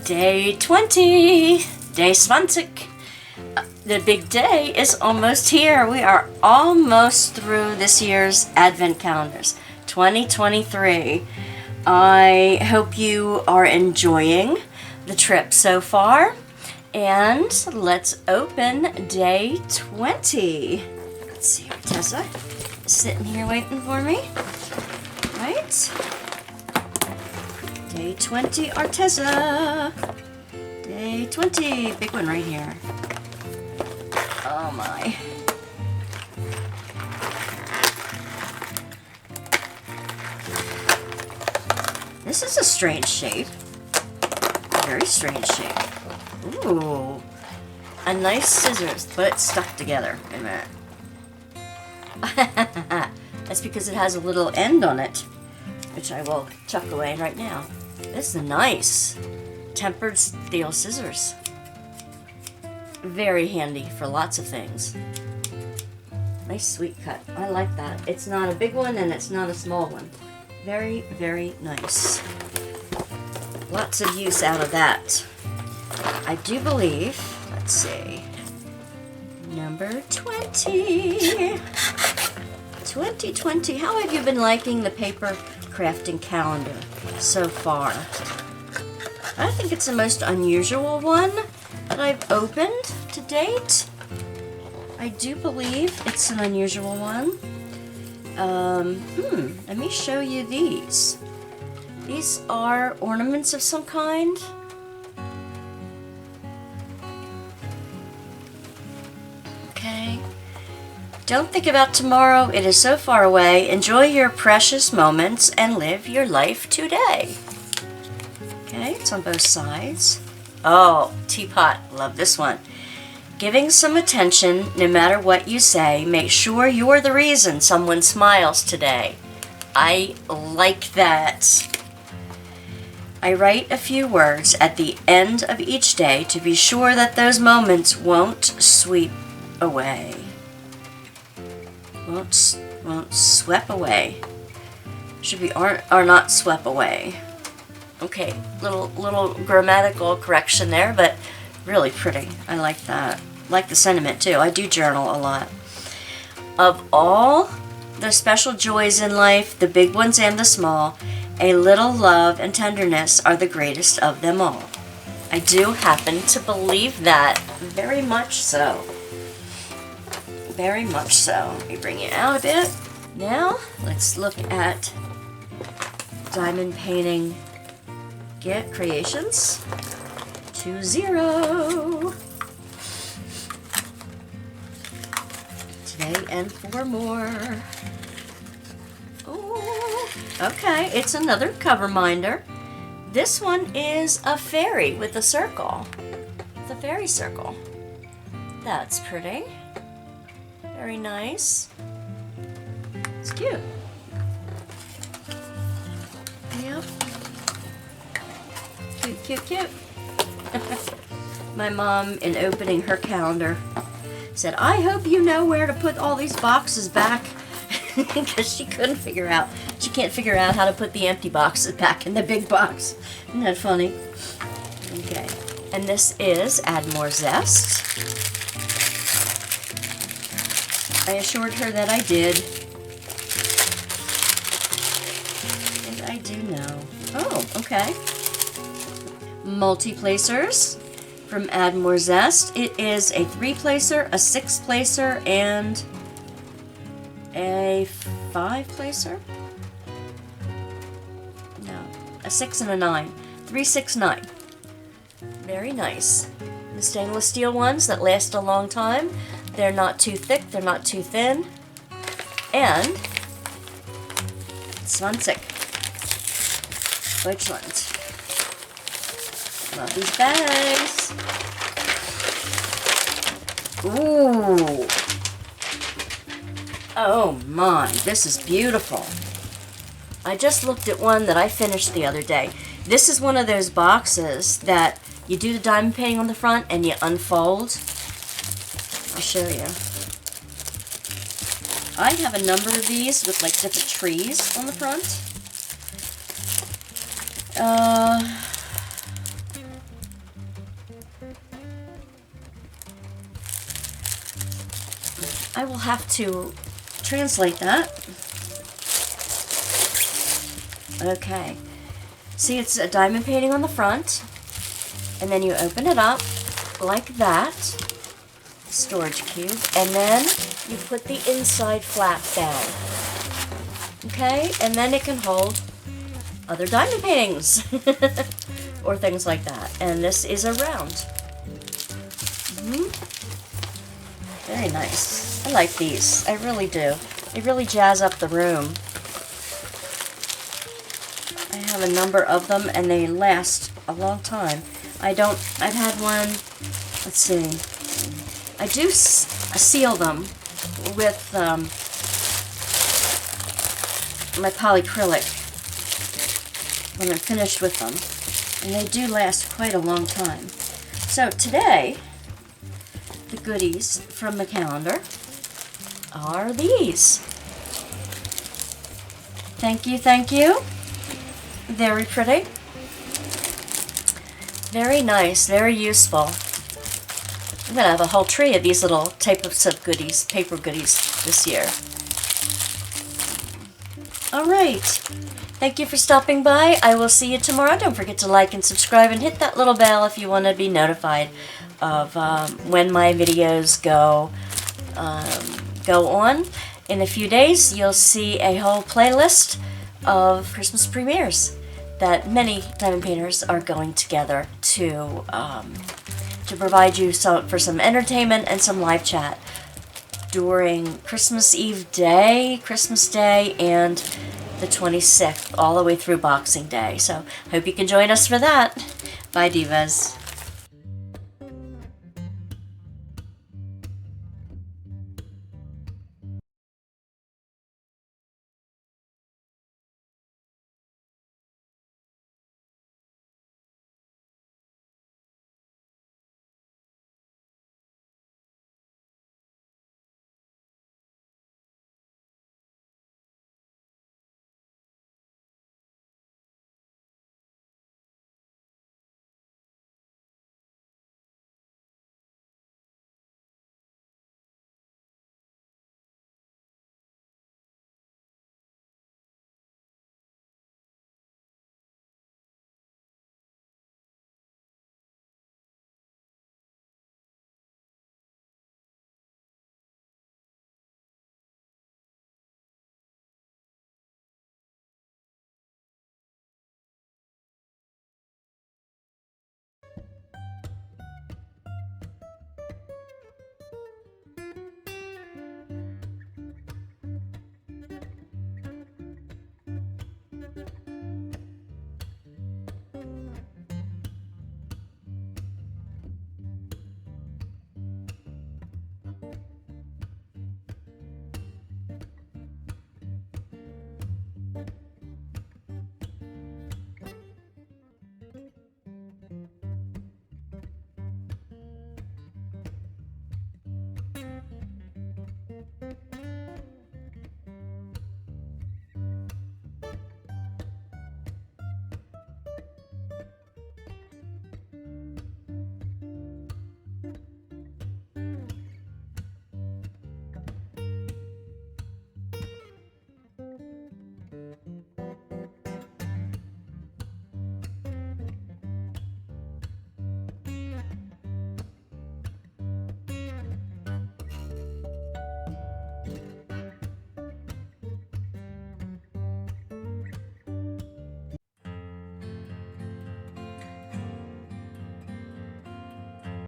Day 20, day 20. The big day is almost here. We are almost through this year's Advent calendars, 2023. I hope you are enjoying the trip so far. And let's open day 20. Let's see, Tessa is sitting here waiting for me. Right? Day 20, Arteza. Day 20, big one right here. Oh my. This is a strange shape. Very strange shape. Ooh. A nice scissors, but it's stuck together. Wait a minute. That's because it has a little end on it, which I will chuck away right now. This is nice. Tempered steel scissors. Very handy for lots of things. Nice sweet cut. I like that. It's not a big one and it's not a small one. Very, very nice. Lots of use out of that. I do believe, let's see, number 20. 2020. How have you been liking the paper crafting calendar so far? I think it's the most unusual one that I've opened to date. I do believe it's an unusual one. Let me show you these. These are ornaments of some kind. Okay. Don't think about tomorrow. It is so far away. Enjoy your precious moments and live your life today. Okay, it's on both sides. Oh, teapot. Love this one. Giving some attention, no matter what you say. Make sure you're the reason someone smiles today. I like that. I write a few words at the end of each day to be sure that those moments won't sweep away. Won't sweep away. Should be are not swept away. Okay, little grammatical correction there, but really pretty. I like that. Like the sentiment too. I do journal a lot. Of all the special joys in life, the big ones and the small, a little love and tenderness are the greatest of them all. I do happen to believe that. Very much so. Very much so. Let me bring it out a bit. Now, let's look at diamond painting Get Creations 20. Today and 4 more. Oh, okay, it's another cover minder. This one is a fairy with a circle. The fairy circle. That's pretty. Very nice. It's cute. Yep. Cute, cute, cute. My mom, in opening her calendar, said, I hope you know where to put all these boxes back. Because she can't figure out how to put the empty boxes back in the big box. Isn't that funny? Okay. And this is Add More Zest. I assured her that I did. And I do know. Oh, okay. Multi-placers from Add More Zest. It is a 3-placer, a 6-placer, and a 5-placer? No, a 6 and a 9. 3, 6, 9. Very nice. The stainless steel ones that last a long time. They're not too thick, they're not too thin. And 20. Deutschland. Love these bags. Ooh. Oh my, this is beautiful. I just looked at one that I finished the other day. This is one of those boxes that you do the diamond painting on the front and you unfold. I'll show you. I have a number of these with like different trees on the front. I will have to translate that. Okay. See, it's a diamond painting on the front, and then you open it up like that, storage cube, and then you put the inside flap down. Okay, and then it can hold other diamond paintings or things like that. And this is a round. Very nice. I like these. I really do. They really jazz up the room. I have a number of them and they last a long time. I've had one, let's see, I do seal them with my polyacrylic when I'm finished with them, and they do last quite a long time. So today, the goodies from the calendar are these. Thank you, thank you. Very pretty. Very nice, very useful. I'm going to have a whole tree of these little types of goodies, paper goodies this year. Alright, thank you for stopping by. I will see you tomorrow. Don't forget to like and subscribe and hit that little bell if you want to be notified of when my videos go on. In a few days, you'll see a whole playlist of Christmas premieres that many diamond painters are going together to provide you for some entertainment and some live chat during Christmas Eve day, Christmas Day, and the 26th, all the way through Boxing Day. So, hope you can join us for that. Bye, Divas.